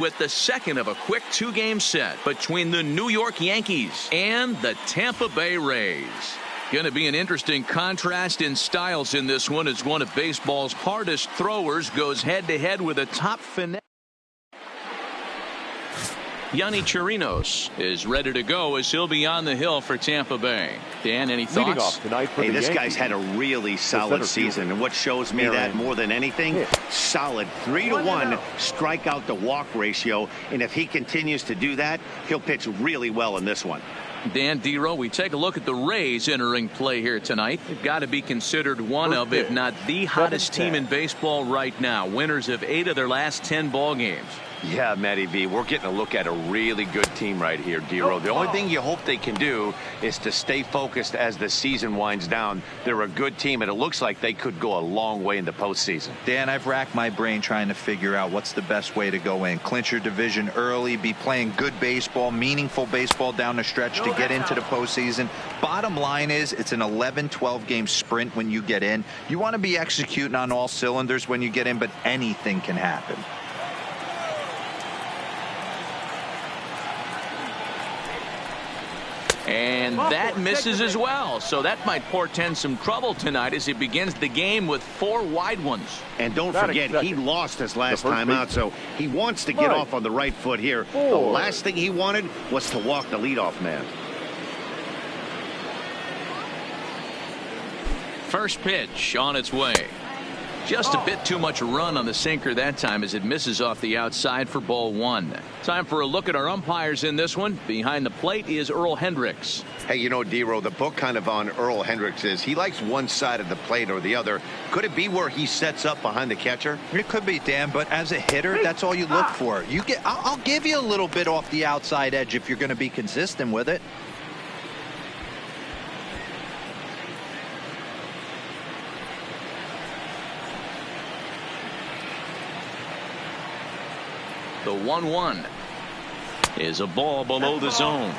with the second of a quick two-game set between the New York Yankees and the Tampa Bay Rays. Going to be an interesting contrast in styles in this one as one of baseball's hardest throwers goes head-to-head with a top finesse. Yonny Chirinos is ready to go as he'll be on the hill for Tampa Bay. Dan, any thoughts? Off tonight for this Yankees, guy's had a really solid season, and what shows me that more than anything, solid 3-to-1 strikeout to walk ratio, and if he continues to do that, he'll pitch really well in this one. Dan Dero, we take a look at the Rays entering play here tonight. They've got to be considered one of, if not the hottest team in baseball right now. Winners of 8 of their last 10 ball games. Yeah, MLBThe, we're getting a look at a really good team right here, Dero. The only thing you hope they can do is to stay focused as the season winds down. They're a good team, and it looks like they could go a long way in the postseason. Dan, I've racked my brain trying to figure out what's the best way to go in. Clinch your division early, be playing good baseball, meaningful baseball down the stretch to get into the postseason. Bottom line is it's an 11-12 game sprint when you get in. You want to be executing on all cylinders when you get in, but anything can happen. And that misses as well, so that might portend some trouble tonight as he begins the game with 4 wide ones. And don't forget, he lost his last time out, so he wants to get off on the right foot here. The last thing he wanted was to walk the leadoff man. First pitch on its way. Just a bit too much run on the sinker that time as it misses off the outside for ball 1. Time for a look at our umpires in this one. Behind the plate is Earl Hendricks. Hey, you know, Dero, the book kind of on Earl Hendricks is he likes one side of the plate or the other. Could it be where he sets up behind the catcher? It could be, Dan, but as a hitter, that's all you look for. I'll give you a little bit off the outside edge if you're going to be consistent with it. The 1-1 is a ball below the zone.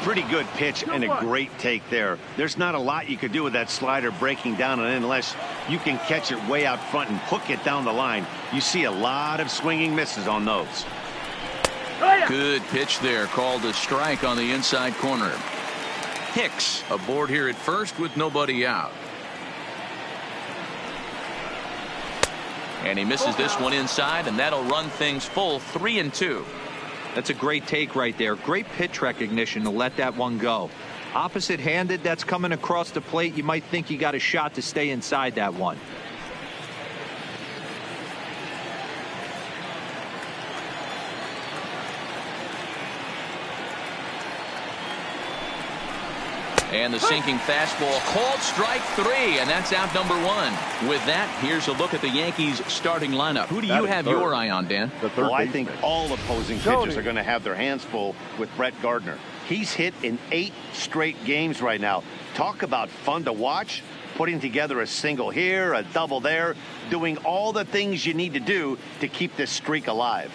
Pretty good pitch and a great take there. There's not a lot you could do with that slider breaking down and in unless you can catch it way out front and hook it down the line. You see a lot of swinging misses on those. Good pitch there, called a strike on the inside corner. Hicks aboard here at first with nobody out. And he misses this one inside, and that'll run things full 3-2. That's a great take right there. Great pitch recognition to let that one go. Opposite-handed, that's coming across the plate. You might think you got a shot to stay inside that one. And the sinking fastball called strike 3, and that's out number 1. With that, here's a look at the Yankees starting lineup. Who do you have your eye on, Dan? Well, I think all opposing pitchers are going to have their hands full with Brett Gardner. He's hit in 8 straight games right now. Talk about fun to watch. Putting together a single here, a double there, doing all the things you need to do to keep this streak alive.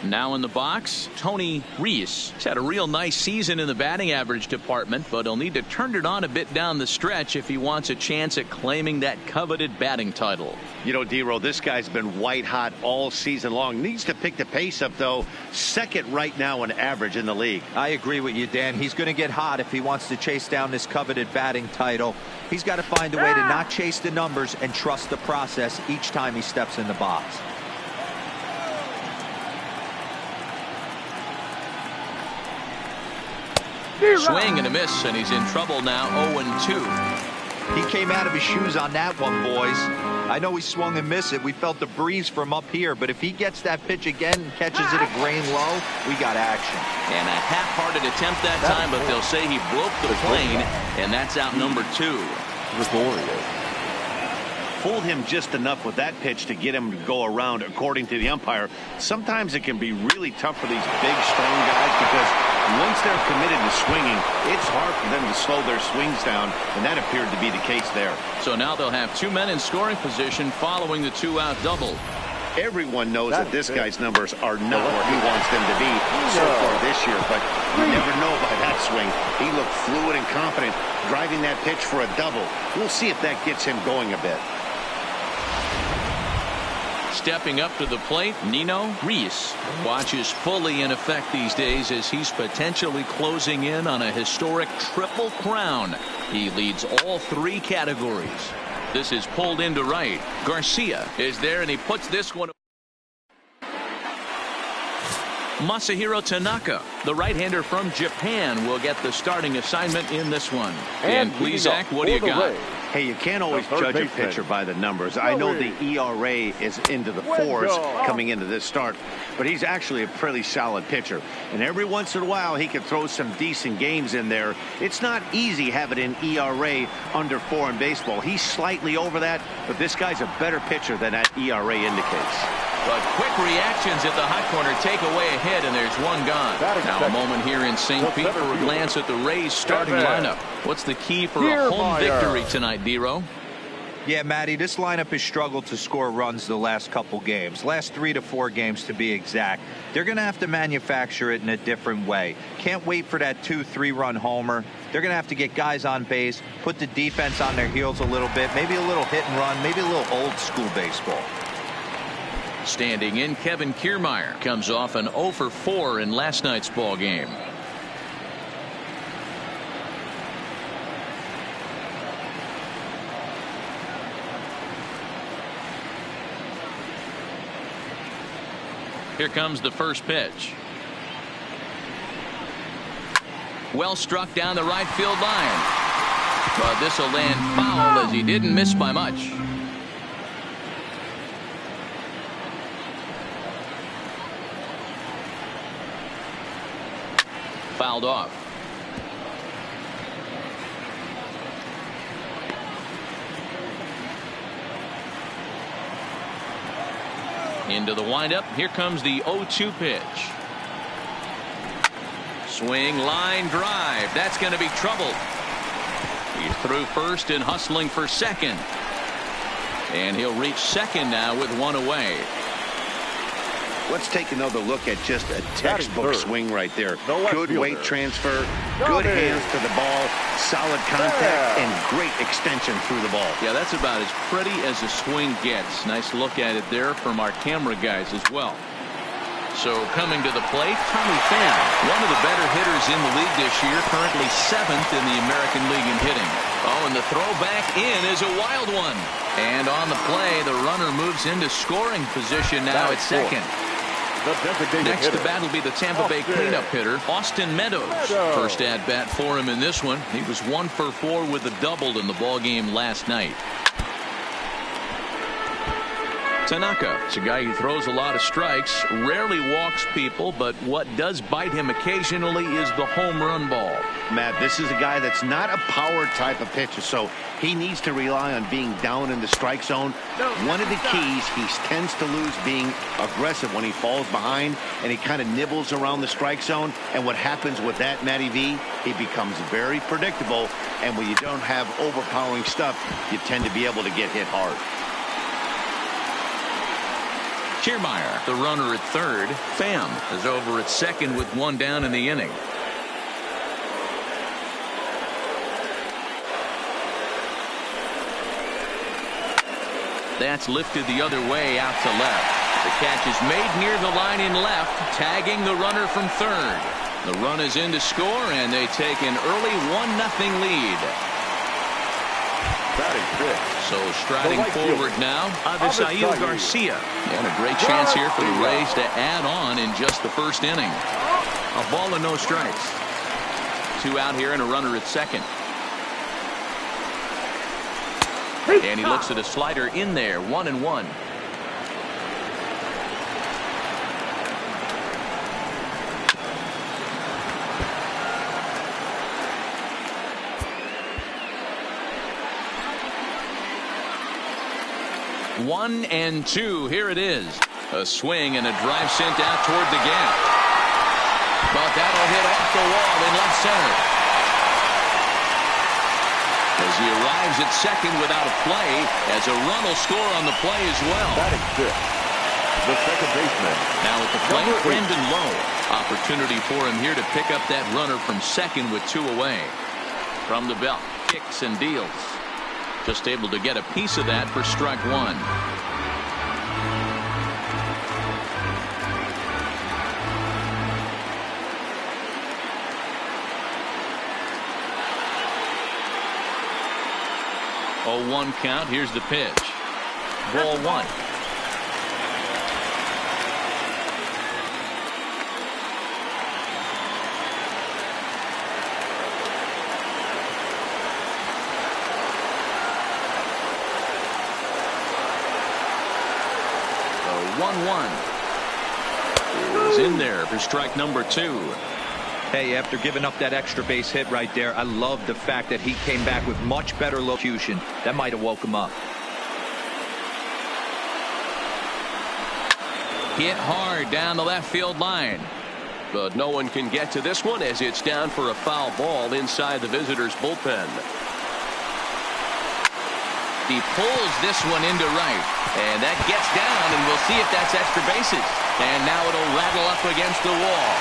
Now in the box, Tony Reese. He's had a real nice season in the batting average department, but he'll need to turn it on a bit down the stretch if he wants a chance at claiming that coveted batting title. You know, Dero, this guy's been white hot all season long. Needs to pick the pace up, though. Second right now in average in the league. I agree with you, Dan. He's going to get hot if he wants to chase down this coveted batting title. He's got to find a way to not chase the numbers and trust the process each time he steps in the box. Swing and a miss, and he's in trouble now. 0-2. He came out of his shoes on that one, boys. I know he swung and missed it. We felt the breeze from up here, but if he gets that pitch again and catches it a grain low, we got action. And a half-hearted attempt that time, but they'll say he broke the plane, and that's out number 2. Fooled him just enough with that pitch to get him to go around, according to the umpire. Sometimes it can be really tough for these big, strong guys because once they're committed to swinging, it's hard for them to slow their swings down, and that appeared to be the case there. So now they'll have 2 men in scoring position following the 2-out double. Everyone knows that this guy's numbers are not where he wants them to be so far this year, but you never know by that swing. He looked fluid and confident driving that pitch for a double. We'll see if that gets him going a bit. Stepping up to the plate, Nino Reese. Watch is fully in effect these days as he's potentially closing in on a historic triple crown. He leads all 3 categories. This is pulled into right. Garcia is there, and he puts this one. Masahiro Tanaka, the right-hander from Japan, will get the starting assignment in this one. And please, Zach, what do you got? Hey, you can't always judge a pitcher by the numbers. I know the ERA is into the 4s coming into this start, but he's actually a pretty solid pitcher. And every once in a while, he can throw some decent games in there. It's not easy having an ERA under 4 in baseball. He's slightly over that, but this guy's a better pitcher than that ERA indicates. But quick reactions at the hot corner take away a hit, and there's one gone. Now a moment here in St. Pete for a glance at the Rays starting lineup. What's the key for a home victory tonight, D-Row? Yeah, Matty, this lineup has struggled to score runs the last couple games. Last 3 to 4 games to be exact. They're going to have to manufacture it in a different way. Can't wait for that 2-3 run homer. They're going to have to get guys on base, put the defense on their heels a little bit, maybe a little hit and run, maybe a little old school baseball. Standing in, Kevin Kiermaier comes off an 0 for 4 in last night's ball game. Here comes the first pitch. Well struck down the right field line. But this will land foul as he didn't miss by much. Fouled off. Into the windup. Here comes the 0-2 pitch. Swing, line drive. That's going to be trouble. He's through first and hustling for second. And he'll reach second now with 1 away. Let's take another look at just a textbook swing right there. Good weight transfer, good hands to the ball, solid contact, and great extension through the ball. Yeah, that's about as pretty as a swing gets. Nice look at it there from our camera guys as well. So coming to the plate, Tommy Pham, one of the better hitters in the league this year, currently 7th in the American League in hitting. Oh, and the throw back in is a wild one. And on the play, the runner moves into scoring position now at second. Next to bat will be the Tampa Bay cleanup hitter, Austin Meadows. First at bat for him in this one. He was 1 for 4 with a double in the ball game last night. Tanaka is a guy who throws a lot of strikes, rarely walks people, but what does bite him occasionally is the home run ball. Matt, this is a guy that's not a power type of pitcher, so he needs to rely on being down in the strike zone. One of the keys, he tends to lose being aggressive when he falls behind, and he kind of nibbles around the strike zone. And what happens with that, Matty V, he becomes very predictable, and when you don't have overpowering stuff, you tend to be able to get hit hard. Kiermaier, the runner at third. Pham is over at second with 1 down in the inning. That's lifted the other way out to left. The catch is made near the line in left, tagging the runner from third. The run is in to score, and they take an early 1-0 lead. So striding forward now, Avisail Garcia. And a great chance here for the Rays to add on in just the first inning. A ball and no strikes. 2 out here and a runner at second. And he looks at a slider in there, 1-1. One and two. Here it is. A swing and a drive sent out toward the gap. But that'll hit off the wall in left center. As he arrives at second without a play, as a run will score on the play as well. Batting fifth, the second baseman. Now at the plate, Brendan Lowe. Opportunity for him here to pick up that runner from second with 2 away. From the belt, kicks and deals. Just able to get a piece of that for strike 1. 0-1 count. Here's the pitch. Ball one. The 1-1 is in there for strike number 2. Hey, after giving up that extra base hit right there, I love the fact that he came back with much better locution. That might have woke him up. Hit hard down the left field line. But no one can get to this one as it's down for a foul ball inside the visitors' bullpen. He pulls this one into right. And that gets down, and we'll see if that's extra bases. And now it'll rattle up against the wall.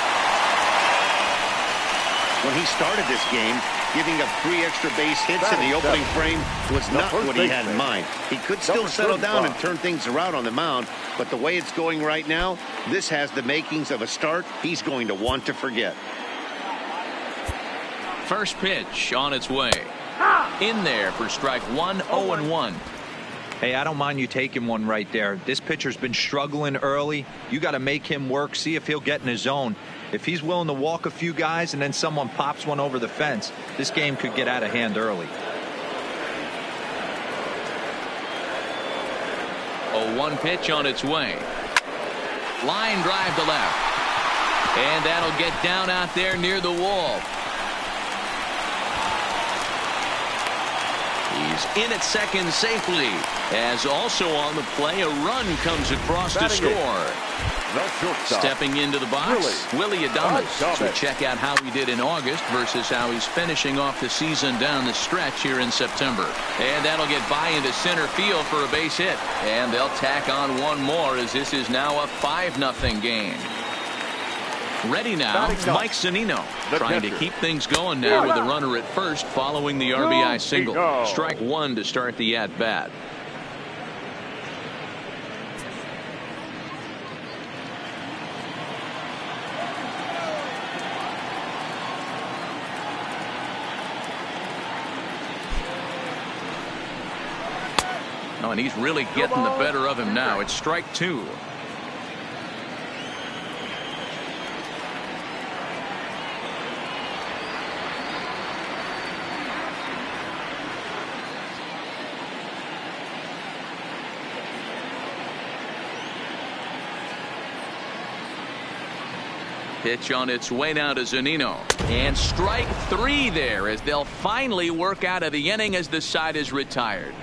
When he started this game, giving up 3 extra base hits in the opening frame was not what he had in mind. He could still settle down and turn things around on the mound, but the way it's going right now, this has the makings of a start he's going to want to forget. First pitch on its way. In there for strike 1, 0-1. Hey, I don't mind you taking one right there. This pitcher's been struggling early. You got to make him work, see if he'll get in his zone. If he's willing to walk a few guys and then someone pops one over the fence, this game could get out of hand early. 0-1 pitch on its way. Line drive to left. And that'll get down out there near the wall. He's in at second safely. As also on the play, a run comes across to score. Stepping into the box, Willie Adames. So check out how he did in August versus how he's finishing off the season down the stretch here in September. And that'll get by into center field for a base hit. And they'll tack on one more as this is now a 5-0 game. Ready now, Mike Zunino, trying to keep things going now with a runner at first following the RBI single. Strike 1 to start the at-bat. Oh, and he's really getting the better of him now. It's strike 2. Pitch on its way now to Zunino. And strike 3 there as they'll finally work out of the inning as the side is retired.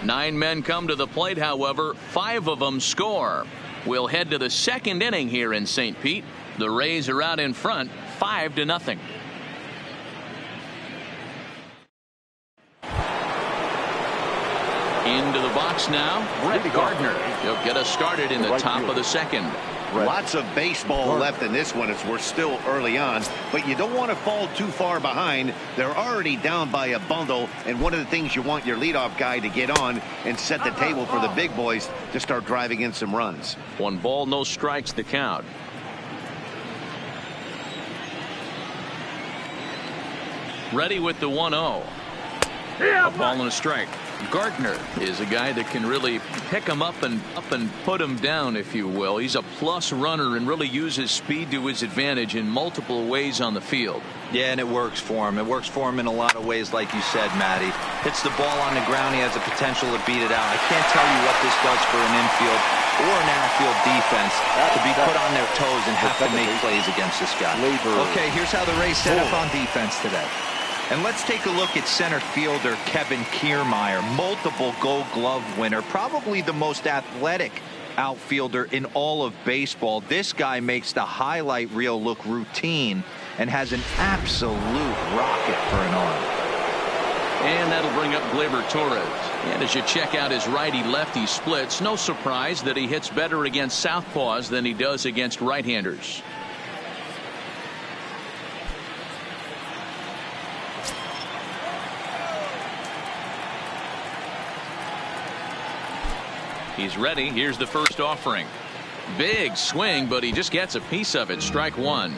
9 men come to the plate, however, 5 of them score. We'll head to the second inning here in St. Pete. The Rays are out in front, 5-0. Into the box now, Brett Gardner. He'll get us started in the top of the second. Lots of baseball left in this one as we're still early on, but you don't want to fall too far behind. They're already down by a bundle, and one of the things you want your leadoff guy to get on and set the table for the big boys to start driving in some runs. 1 ball, no strikes the count. Ready with the 1-0. A ball and a strike. Gardner is a guy that can really pick him up and put him down, if you will. He's a plus runner and really uses speed to his advantage in multiple ways on the field. Yeah, and it works for him. It works for him in a lot of ways, like you said, Matty. Hits the ball on the ground. He has the potential to beat it out. I can't tell you what this does for an infield or an outfield defense to be put on their toes and have to make plays against this guy. Okay, here's how the Rays set up on defense today. And let's take a look at center fielder Kevin Kiermaier, multiple Gold Glove winner, probably the most athletic outfielder in all of baseball. This guy makes the highlight reel look routine and has an absolute rocket for an arm. And that'll bring up Gleyber Torres. And as you check out his righty-lefty splits, no surprise that he hits better against southpaws than he does against right-handers. He's ready. Here's the first offering. Big swing, but he just gets a piece of it. Strike 1.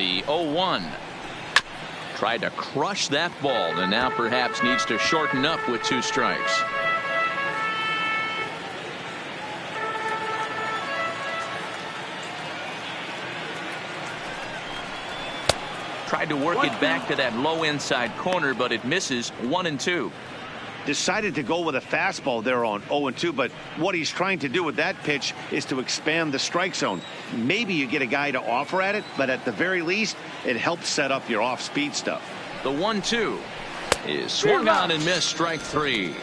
The 0-1. Tried to crush that ball and now perhaps needs to shorten up with 2 strikes. Tried to work it back to that low inside corner, but it misses. 1-2. Decided to go with a fastball there on 0-2, but what he's trying to do with that pitch is to expand the strike zone. Maybe you get a guy to offer at it, but at the very least, it helps set up your off-speed stuff. The 1-2 is swung on and missed. Strike 3.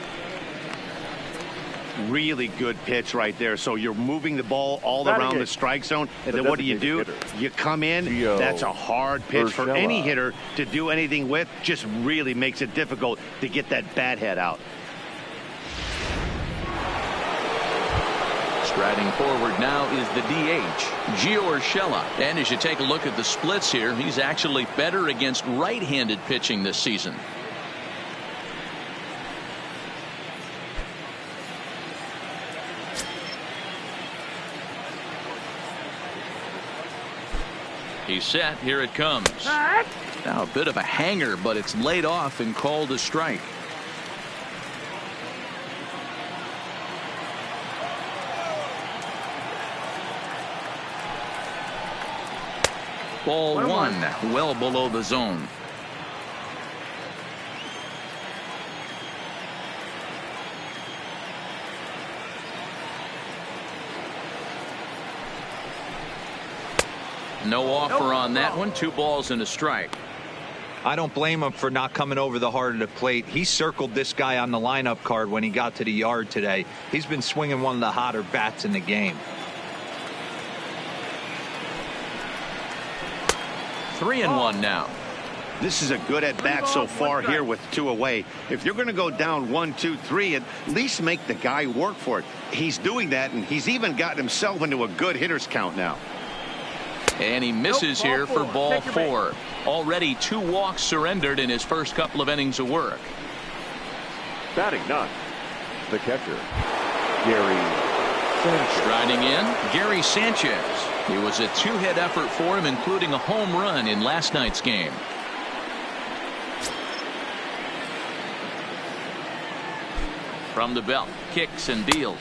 Really good pitch right there. So you're moving the ball all around the strike zone, and then what do? You come in. That's a hard pitch for any hitter to do anything with. Just really makes it difficult to get that bat head out. Striding forward now is the DH, Gio Urshela. And as you take a look at the splits here, he's actually better against right-handed pitching this season. He's set. Here it comes. Now a bit of a hanger, but it's laid off and called a strike. Ball 1, well below the zone. No offer on that one. 2 balls and a strike. I don't blame him for not coming over the heart of the plate. He circled this guy on the lineup card when he got to the yard today. He's been swinging one of the hotter bats in the game. 3-1 now. This is a good at-bat so far here with 2 away. If you're going to go down 1, 2, 3, at least make the guy work for it. He's doing that, and he's even gotten himself into a good hitter's count now. And he misses here for ball 4. Already 2 walks surrendered in his first couple of innings of work. Batting 9, the catcher, Gary Sanchez. Striding in, Gary Sanchez. It was a 2-hit effort for him, including a home run in last night's game. From the belt, kicks and deals.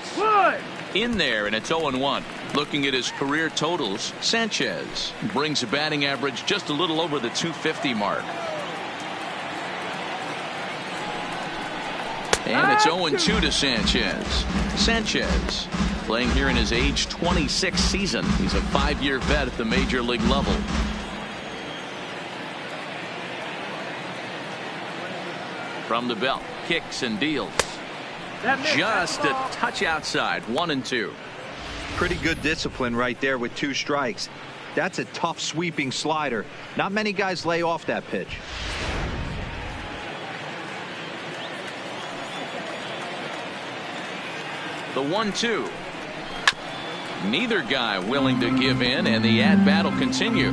In there, and it's 0-1. Looking at his career totals, Sanchez brings a batting average just a little over the 250 mark. And it's 0-2 to Sanchez. Sanchez playing here in his age 26 season. He's a 5-year vet at the major league level. From the belt, kicks and deals. Just a touch outside. 1-2. Pretty good discipline right there with 2 strikes. That's a tough sweeping slider. Not many guys lay off that pitch. The 1-2. Neither guy willing to give in, and the at-bat will continue.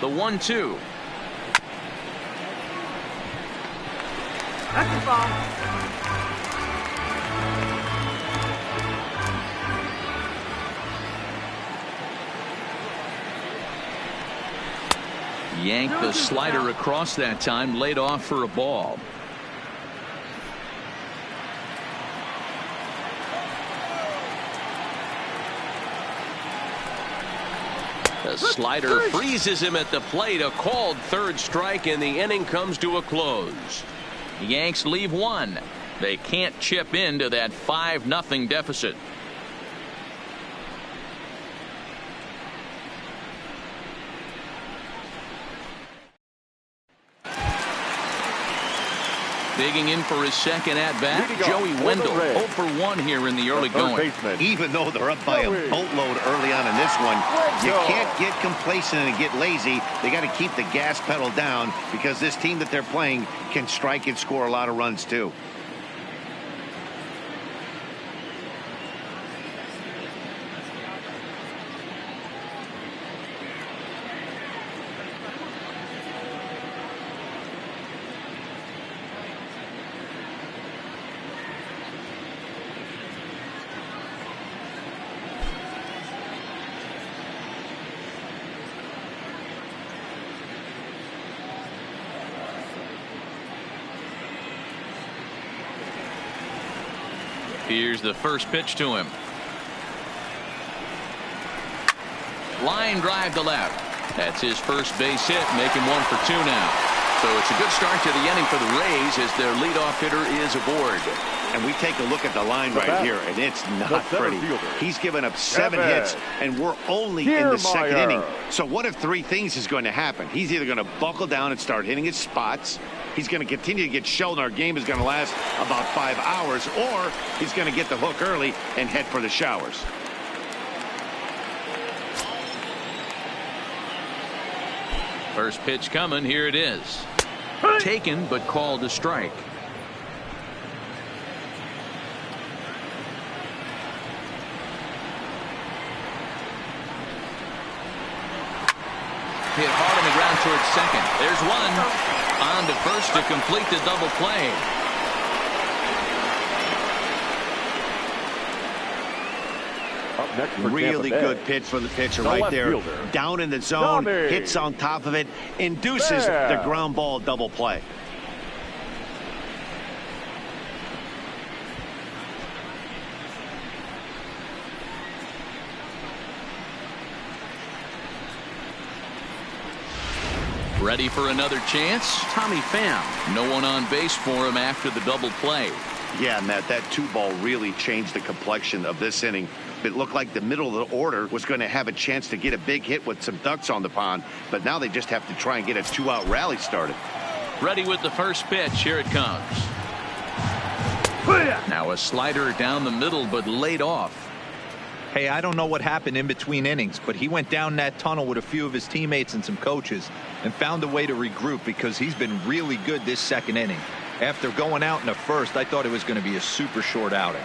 The 1-2. That's a ball. Yanked the slider across that time, laid off for a ball. The slider freezes him at the plate. A called 3rd strike, and the inning comes to a close. The Yanks leave 1. They can't chip into that 5-0 deficit. Digging in for his second at-bat, Joey Wendell. 0 for 1 here in the early going. Even though they're up by a boatload early on in this one, you can't get complacent and get lazy. They got to keep the gas pedal down because this team that they're playing can strike and score a lot of runs too. Here's the first pitch to him. Line drive to left. That's his first base hit, making 1 for 2 now. So it's a good start to the inning for the Rays as their leadoff hitter is aboard. And we take a look at the line right here, and it's not pretty. He's given up 7 hits, and we're only in the second inning. So what if 3 things is going to happen? He's either going to buckle down and start hitting his spots, he's going to continue to get shelled, and our game is going to last about 5 hours, or he's going to get the hook early and head for the showers. First pitch coming. Here it is. Taken, but called a strike. Hit hard on the ground towards second. There's one. On to first to complete the double play. Up next for Really Tampa good Bay. pitch for the pitcher The right left there. fielder, Down in the zone, Tommy. hits on top of it, induces the ground ball double play. Ready for another chance? Tommy Pham. No one on base for him after the double play. Yeah, Matt, that 2-ball really changed the complexion of this inning. It looked like the middle of the order was going to have a chance to get a big hit with some ducks on the pond, but now they just have to try and get a 2-out rally started. Ready with the first pitch. Here it comes. Now a slider down the middle, but laid off. Hey, I don't know what happened in between innings, but he went down that tunnel with a few of his teammates and some coaches and found a way to regroup because he's been really good this second inning. After going out in the first, I thought it was going to be a super short outing.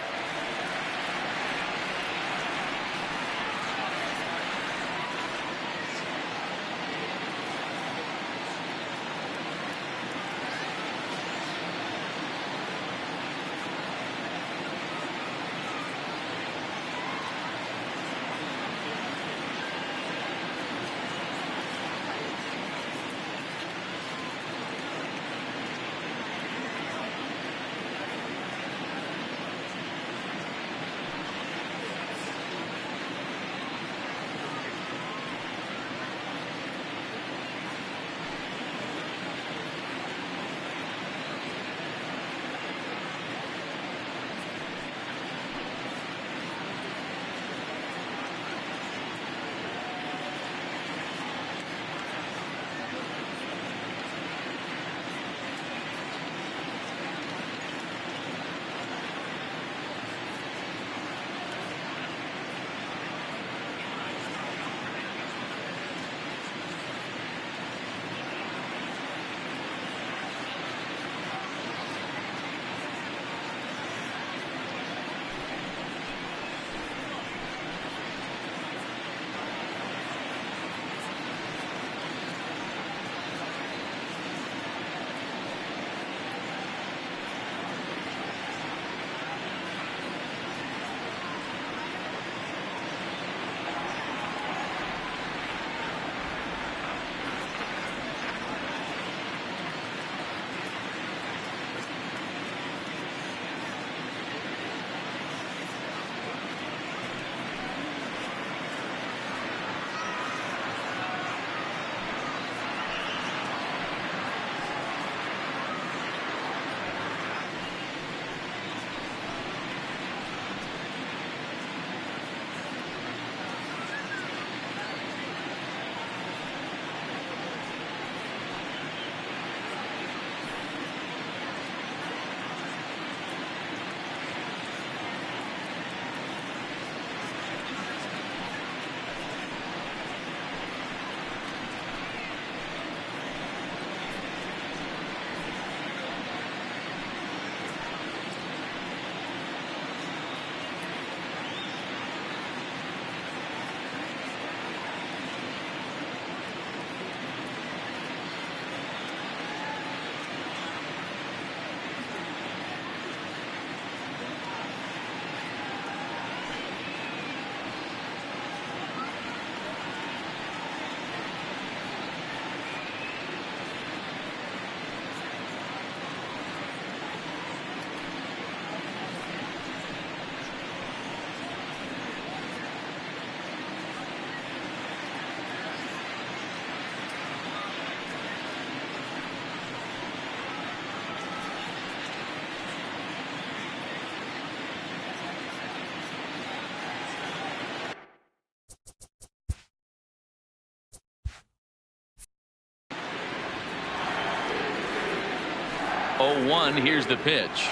0-1. Here's the pitch.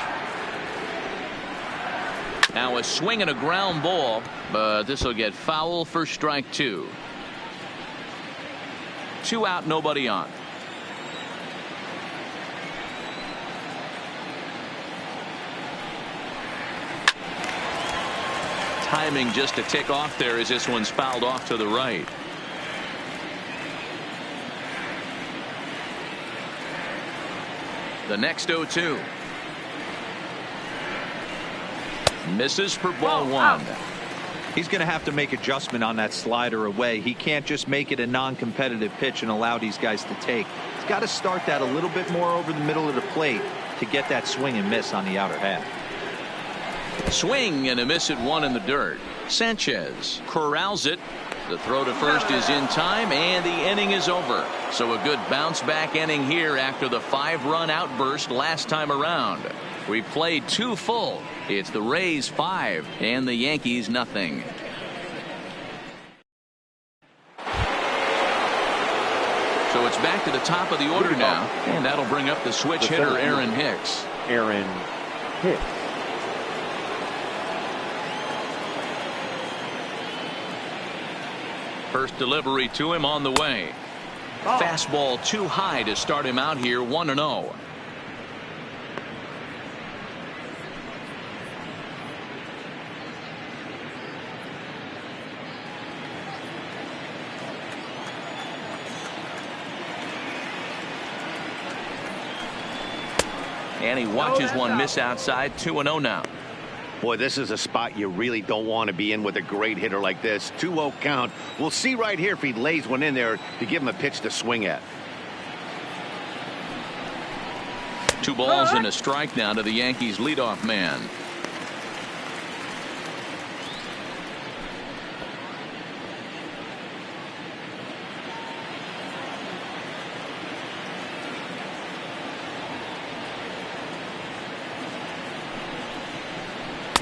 Now a swing and a ground ball, but this will get foul for strike 2. 2 out, nobody on. Timing just a tick off there as this one's fouled off to the right. The next 0-2. Misses for ball 1. He's going to have to make adjustment on that slider away. He can't just make it a non-competitive pitch and allow these guys to take. He's got to start that a little bit more over the middle of the plate to get that swing and miss on the outer half. Swing and a miss at 1 in the dirt. Sanchez corrals it. The throw to first is in time, and the inning is over. So a good bounce back inning here after the 5-run outburst last time around. We played 2 full. It's the Rays 5 and the Yankees nothing. So it's back to the top of the order now, and that'll bring up the switch hitter Aaron Hicks. Aaron Hicks. First delivery to him on the way. Fastball too high to start him out here. 1-0. And he watches one miss outside. 2-0 now. Boy, this is a spot you really don't want to be in with a great hitter like this. 2-0 count. We'll see right here if he lays one in there to give him a pitch to swing at. 2 balls and a strike now to the Yankees leadoff man.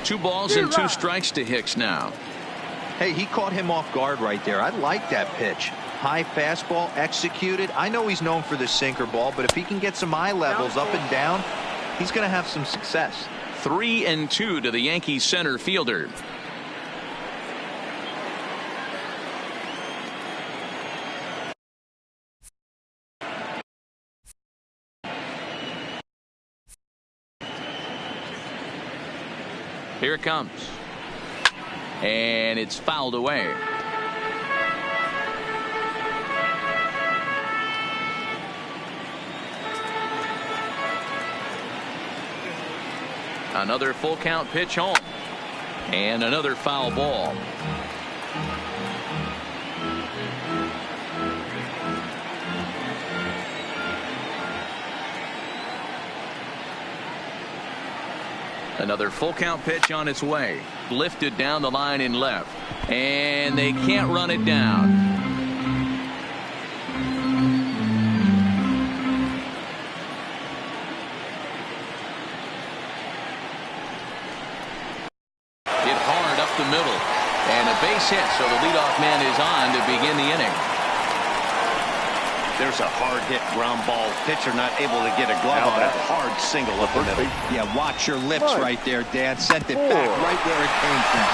Two balls and 2 strikes to Hicks now. Hey, he caught him off guard right there. I like that pitch. High fastball executed. I know he's known for the sinker ball, but if he can get some eye levels up and down, he's going to have some success. 3-2 to the Yankees center fielder. Here it comes. And it's fouled away. Another full count pitch home. And another foul ball. Another full count pitch on its way. Lifted down the line in left. And they can't run it down. Hit hard up the middle. And a base hit, so the leadoff man is on to begin the inning. There's a hard hit ground ball. Pitcher not able to get a glove on it. Hard single up the middle. Yeah, watch your lips right there, Dan. Sent it back right where it came from.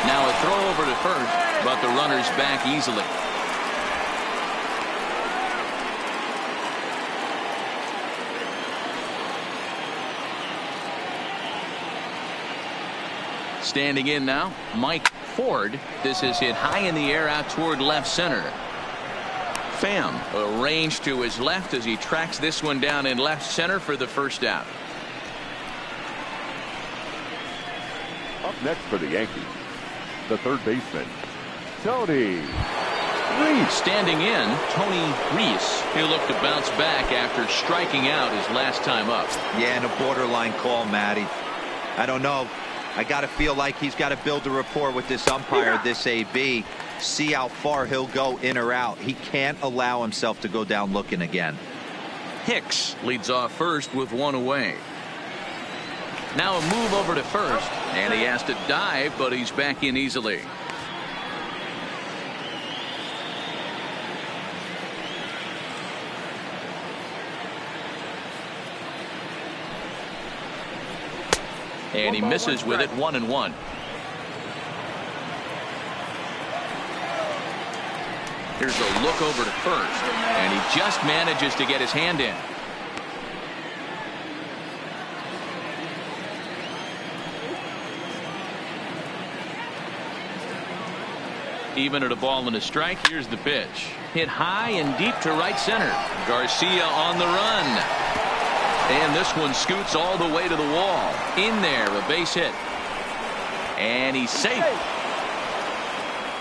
Now a throw over to first, but the runner's back easily. Standing in now, Mike Ford. This is hit high in the air out toward left center. Pham arranged to his left as he tracks this one down in left center for the first out. Up next for the Yankees, the third baseman, Tony Reese. Standing in, Tony Reese. He'll look to bounce back after striking out his last time up. Yeah, and a borderline call, Matty. I don't know. I got to feel like he's got to build a rapport with this umpire, this AB, see how far he'll go in or out. He can't allow himself to go down looking again. Hicks leads off first with one away. Now a move over to first, and he has to dive, but he's back in easily. And he misses with it, 1-1. Here's a look over to first, and he just manages to get his hand in. Even at a ball and a strike, here's the pitch. Hit high and deep to right center. Garcia on the run. And this one scoots all the way to the wall. In there, a base hit. And he's safe.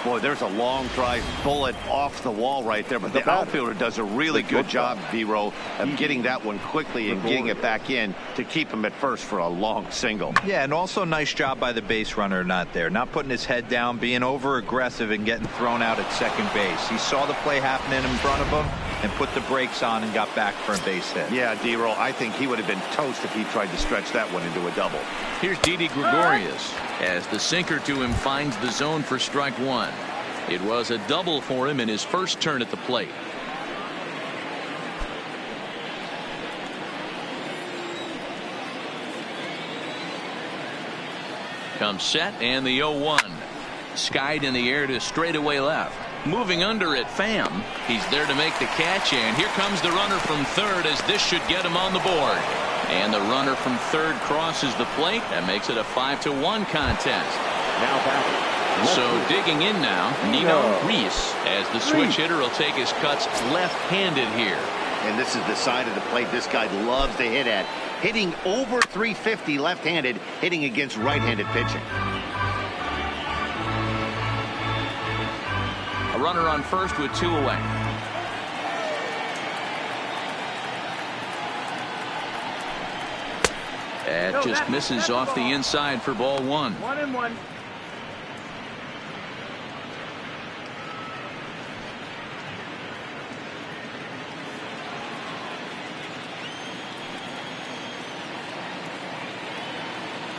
Boy, there's a long drive bullet off the wall right there, but the outfielder does a really good job, Vero, of getting that one quickly and getting it back in to keep him at first for a long single. Yeah, and also nice job by the base runner not there, not putting his head down, being over aggressive and getting thrown out at second base. He saw the play happening in front of him and put the brakes on and got back for a base hit. Yeah, Vero, I think he would have been toast if he tried to stretch that one into a double. Here's Didi Gregorius as the sinker to him finds the zone for strike one. It was a double for him in his first turn at the plate. Comes set and the 0-1. Skied in the air to straightaway left. Moving under it, Pham. He's there to make the catch, and here comes the runner from third as this should get him on the board. And the runner from third crosses the plate. That makes it a 5-1 contest. Now back. So digging in now, Nino Reese, as the switch hitter will take his cuts left-handed here. And this is the side of the plate this guy loves to hit at. Hitting over 350 left-handed, hitting against right-handed pitching. A runner on first with 2 away. That just misses off the inside for ball 1. 1-1.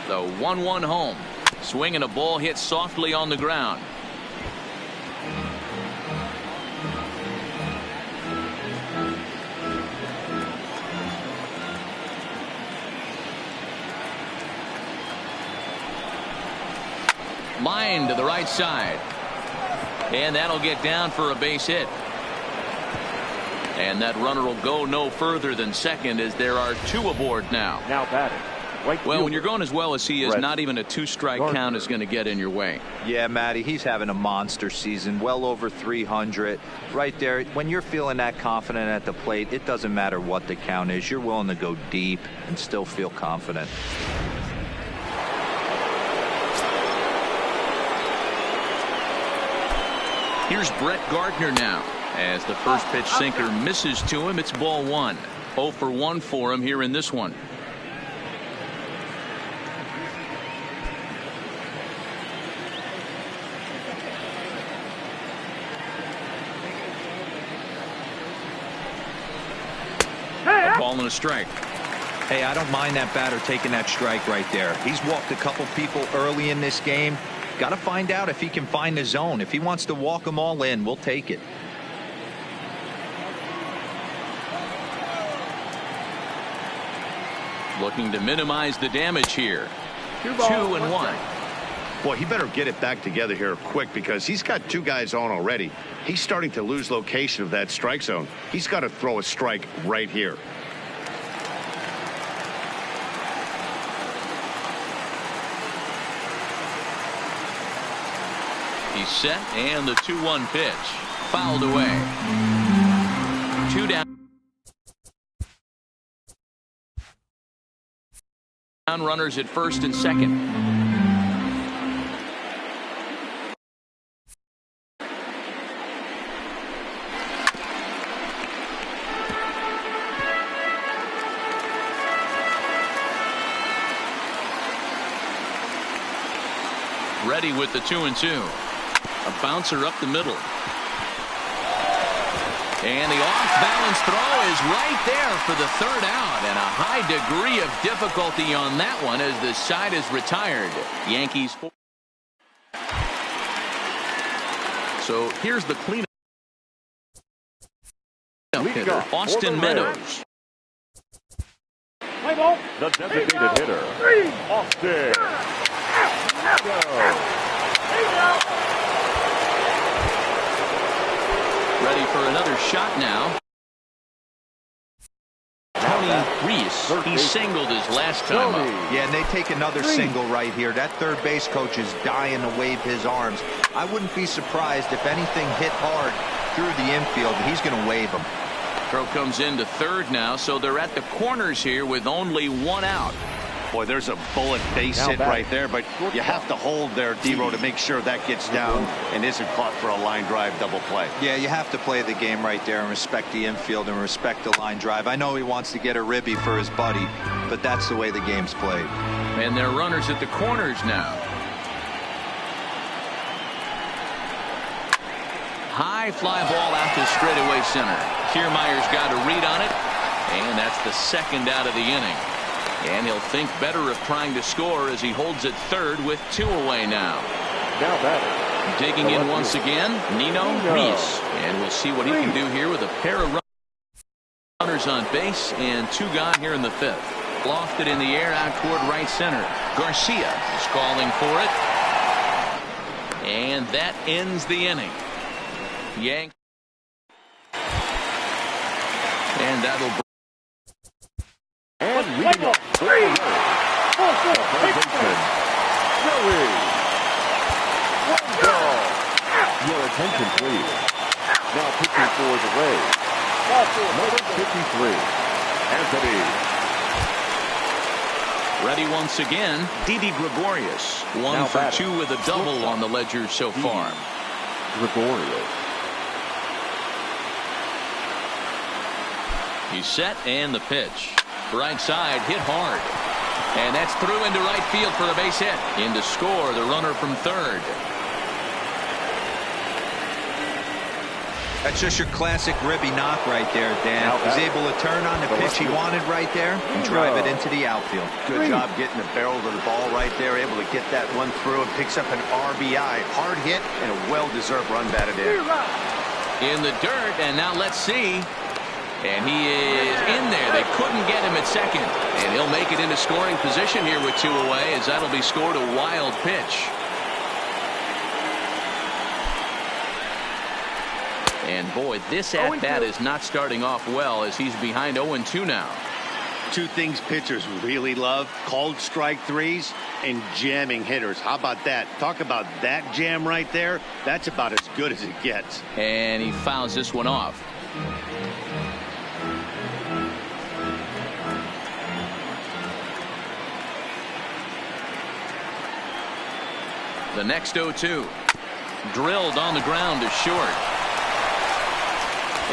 The 1-1 home. Swinging a ball hit softly on the ground. Line to the right side. And that'll get down for a base hit. And that runner will go no further than second as there are 2 aboard now. Now batting. Well, when you're going as well as he is, not even a 2-strike count is going to get in your way. Yeah, Matty, he's having a monster season, well over 300. Right there, when you're feeling that confident at the plate, it doesn't matter what the count is. You're willing to go deep and still feel confident. Here's Brett Gardner now. As the first pitch sinker misses to him, it's ball 1. 0 for 1 for him here in this one. A ball and a strike. Hey, I don't mind that batter taking that strike right there. He's walked a couple people early in this game. Got to find out if he can find the zone. If he wants to walk them all in, we'll take it. Looking to minimize the damage here. 2-1. Boy, he better get it back together here quick because he's got 2 guys on already. He's starting to lose location of that strike zone. He's got to throw a strike right here. He's set and the 2-1 pitch. Fouled away. 2 down. Runners at first and second. Ready with the 2-2. A bouncer up the middle. And the off-balance throw is right there for the 3rd out, and a high degree of difficulty on that one as the side is retired. Yankees. So here's the cleanup hitter, Austin Meadows. The designated hitter, Austin. Ready for another shot now. Tony Reese, he singled his last time up. Yeah, and they take another single right here. That third base coach is dying to wave his arms. I wouldn't be surprised if anything hit hard through the infield. He's going to wave them. Throw comes into third now, so they're at the corners here with only one out. Boy, there's a bullet base hit right there, but you have to hold there, D-Row, to make sure that gets down and isn't caught for a line drive double play. Yeah, you have to play the game right there and respect the infield and respect the line drive. I know he wants to get a ribby for his buddy, but that's the way the game's played. And they're runners at the corners now. High fly ball out to straightaway center. Kiermaier's got a read on it, and that's the second out of the inning. And he'll think better of trying to score as he holds it third with 2 away now. Now batter. Digging in once again, Nino Reese. And we'll see what he can do here with a pair of runners on base and 2 gone here in the 5th. Lofted in the air out toward right center. Garcia is calling for it. And that ends the inning. Yank. And that'll. And leading up. The third baseman, Joey. Your attention, please. Now pitching for the Rays. Number 53, Anthony. Ready once again, Didi Gregorius. 1 for 2 with a double on the ledger so far. Gregorius. He's set and the pitch. Right side hit hard. And that's through into right field for a base hit. In to score the runner from third. That's just your classic ribby knock right there, Dan. He's able to turn on the pitch he wanted right there and drive it into the outfield. Good job getting the barrel to the ball right there. Able to get that one through and picks up an RBI. Hard hit and a well-deserved run batted in. In the dirt, and now let's see. And he is in there. They couldn't get him at second. And he'll make it into scoring position here with 2 away, as that'll be scored a wild pitch. And boy, this at-bat is not starting off well, as he's behind 0-2 now. 2 things pitchers really love: called strike threes and jamming hitters. How about that? Talk about that jam right there. That's about as good as it gets. And he fouls this one off. The next 0-2. Drilled on the ground to short.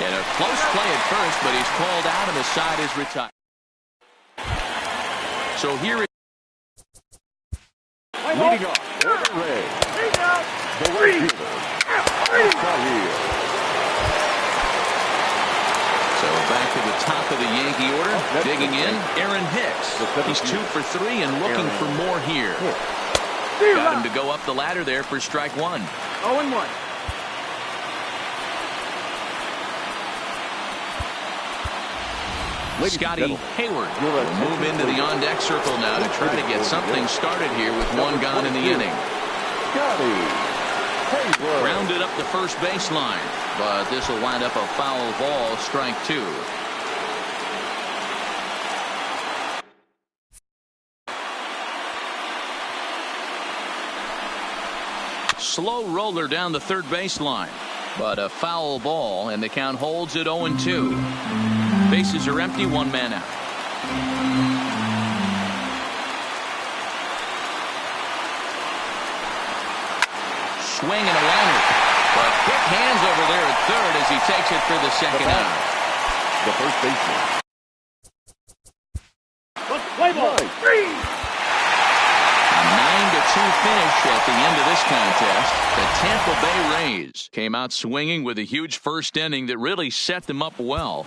And a close play at first, but he's called out and the side is retired. So here is leading off for the Rays. The right fielder, so back to the top of the Yankee order. Digging in, Aaron Hicks. He's 2 for 3 and looking for more here. Got him to go up the ladder there for strike 1. 0-1. Scotty Hayward will move into the on-deck circle now to try to get something started here with 1 gone in the inning. Scotty Hayward. Grounded up the first baseline, but this will wind up a foul ball, strike 2. Slow roller down the third baseline, but a foul ball, and the count holds at 0-2. Bases are empty, 1 man out. Swing and a liner, but quick hands over there at third as he takes it for the second out. The first baseman. Play ball. 9-2 finish at the end of this contest. The Tampa Bay Rays came out swinging with a huge first inning that really set them up well.